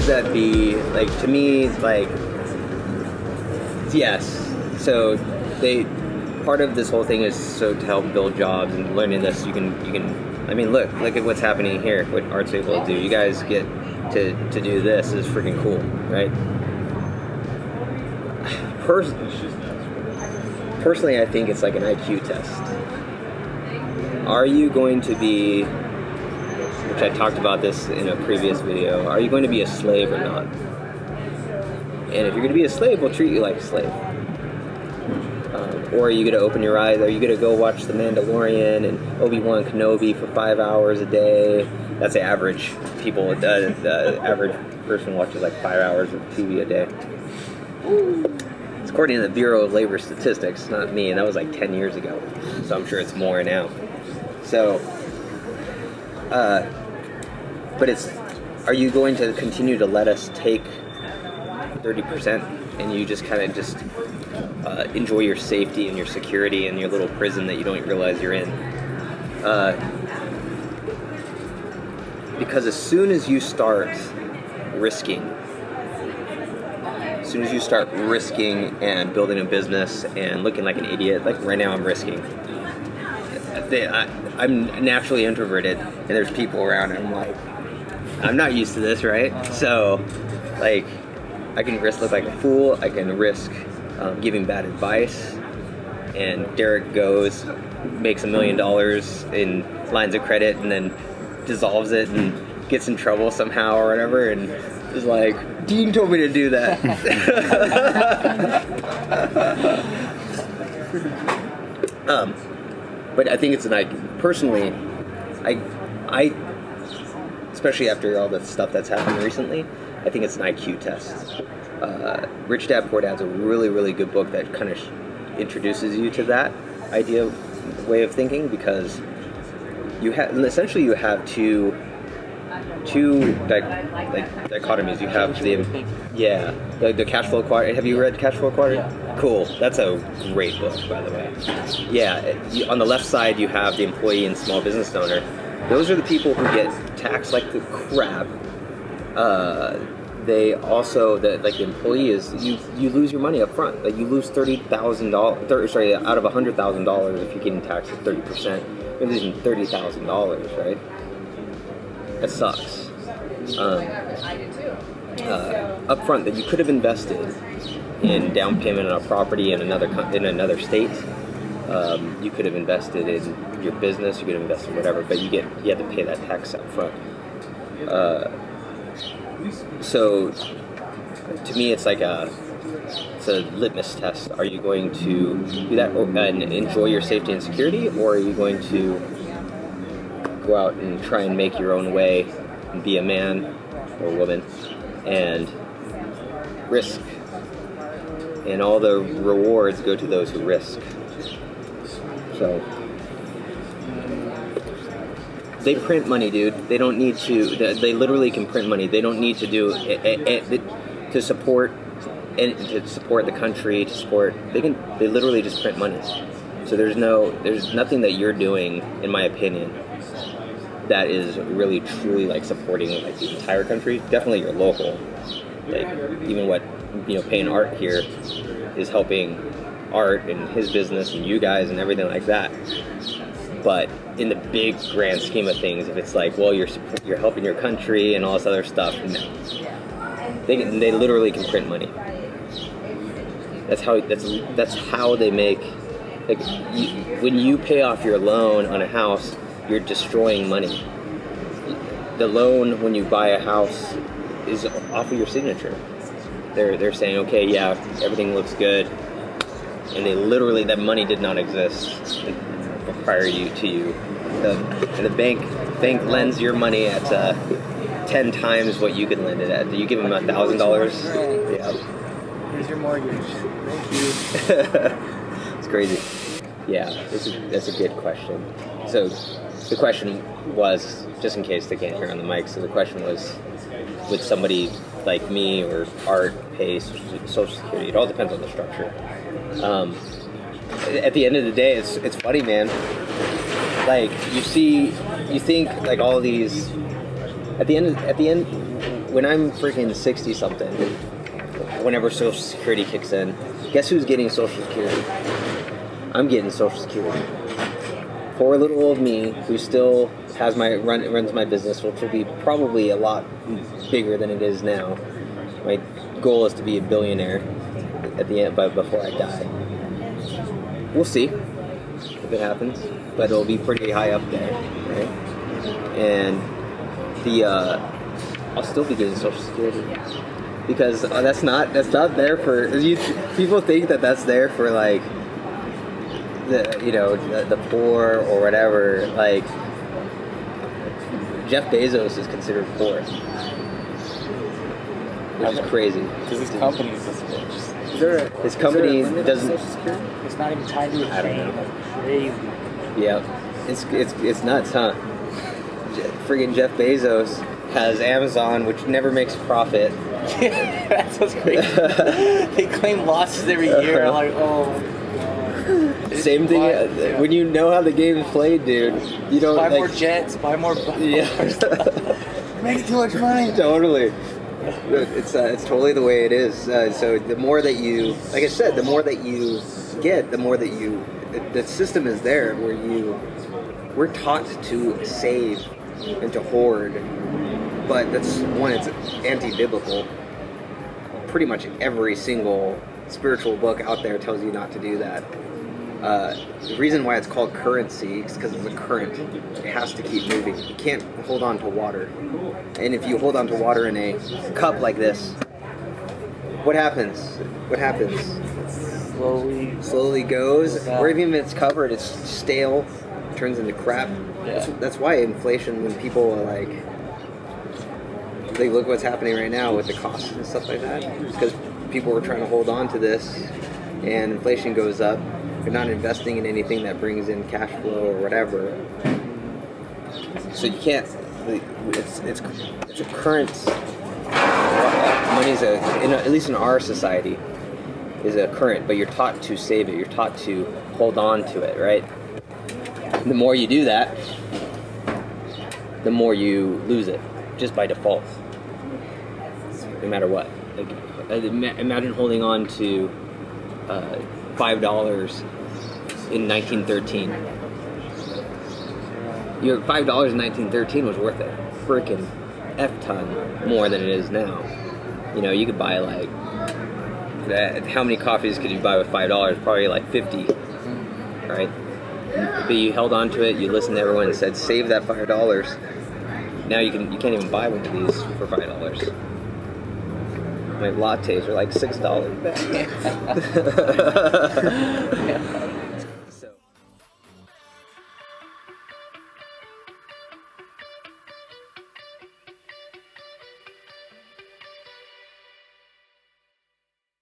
that be? Like, to me, like, yes. So part of this whole thing is so to help build jobs, and learning this, you can. I mean, look at what's happening here. What Art's able to do. You guys get to do this is freaking cool, right? Personally, I think it's like an IQ test. Are you going to be, which I talked about this in a previous video, are you going to be a slave or not? And if you're going to be a slave, we'll treat you like a slave. Or are you going to open your eyes? Are you going to go watch The Mandalorian and Obi-Wan Kenobi for 5 hours a day? That's the average people. The average person watches like 5 hours of TV a day. It's according to the Bureau of Labor Statistics, not me, and that was like 10 years ago. So I'm sure it's more now. So, but are you going to continue to let us take 30% and you just kind of enjoy your safety and your security and your little prison that you don't realize you're in? Because as soon as you start risking and building a business and looking like an idiot, like right now I'm risking. I'm naturally introverted, and there's people around, and I'm like, I'm not used to this, right? So, like, I can risk look like a fool. I can risk giving bad advice. And Derek makes $1 million in lines of credit, and then dissolves it and gets in trouble somehow or whatever, and is like, Dean told me to do that. But I think it's personally, I especially after all the stuff that's happened recently, I think it's an IQ test. Rich Dad Poor Dad's a really, really good book that kind of introduces you to that way of thinking, because you have two dichotomies. You have the cash flow quadrant. Have you read Cash Flow Quadrant? Yeah. Cool. That's a great book, by the way. Yeah. On the left side, you have the employee and small business owner. Those are the people who get taxed like the crap. They also, the employee is, you lose your money up front. Like, you lose $30,000. Out of $100,000, if you're getting taxed at 30%, you're losing $30,000, right? That sucks. Up front, that you could have invested in down payment on a property in another state. You could have invested in your business. You could have invested in whatever, but you have to pay that tax up front. So, to me, it's like it's a litmus test. Are you going to do that and enjoy your safety and security, or are you going to go out and try and make your own way and be a man or woman and risk? And all the rewards go to those who risk. So, they print money, dude. They don't need to. They literally can print money. They don't need to do to support the country. They literally just print money. So there's nothing that you're doing, in my opinion, that is really truly like supporting like the entire country. Definitely your local. Like, even what paying Art here is helping Art and his business and you guys and everything like that. But in the big grand scheme of things, if it's like, well, you're helping your country and all this other stuff, no. They literally can print money. That's how they make. Like, when you pay off your loan on a house, you're destroying money. The loan when you buy a house is off of your signature. They're saying, okay, yeah, everything looks good, and that money did not exist prior to you. And the bank lends your money at 10 times what you could lend it at. Do you give them $1,000? Yeah. Here's your mortgage. Thank you. It's crazy. Yeah, that's a good question. So the question was, just in case they can't hear on the mic, so the question was, would somebody like me or Art pay Social Security? It all depends on the structure. At the end of the day, it's funny, man. Like, you think like all these. At the end, when I'm freaking 60 something, whenever Social Security kicks in, guess who's getting Social Security? I'm getting Social Security. Poor little old me, who still has runs my business, which will be probably a lot bigger than it is now. My goal is to be a billionaire at the end, before I die. We'll see if it happens, but it'll be pretty high up there, right? And I'll still be getting Social Security because that's not there for people think that that's there for like the poor or whatever. Like Jeff Bezos is considered poor, which is crazy. Because his company is just rich. His company doesn't. It's not even tied to a I don't chain. know. Crazy. Yeah, it's nuts, huh? Friggin' Jeff Bezos has Amazon, which never makes a profit. That's what's crazy. They claim losses every year. Like, oh. Same thing. When you know how the game is played, dude, you don't buy like, more jets, buy more. Yeah. Making too much money. Totally. It's totally the way it is. So the more that you, like I said, the more that you get, the more that you. The system is there where we're taught to save and to hoard, but it's anti-biblical. Pretty much every single spiritual book out there tells you not to do that. The reason why it's called currency is because of the current. It has to keep moving. You can't hold on to water. And if you hold on to water in a cup like this, what happens? Slowly goes. Or even if it's covered, it's stale, turns into crap. Yeah. That's why inflation, when people are like, they look what's happening right now with the costs and stuff like that, because people are trying to hold on to this, and inflation goes up. You're not investing in anything that brings in cash flow or whatever. So you can't. It's a current. Money's at least in our society, is a current, but you're taught to save it. You're taught to hold on to it, right? The more you do that, the more you lose it, just by default. No matter what. Like, imagine holding on to $5 in 1913. Your $5 in 1913 was worth a freaking F-ton more than it is now. You know, you could buy like that. How many coffees could you buy with $5? Probably like 50, right? But you held on to it. You listened to everyone and said, "Save that $5." Now you can't even buy one of these for $5. My lattes are like $6.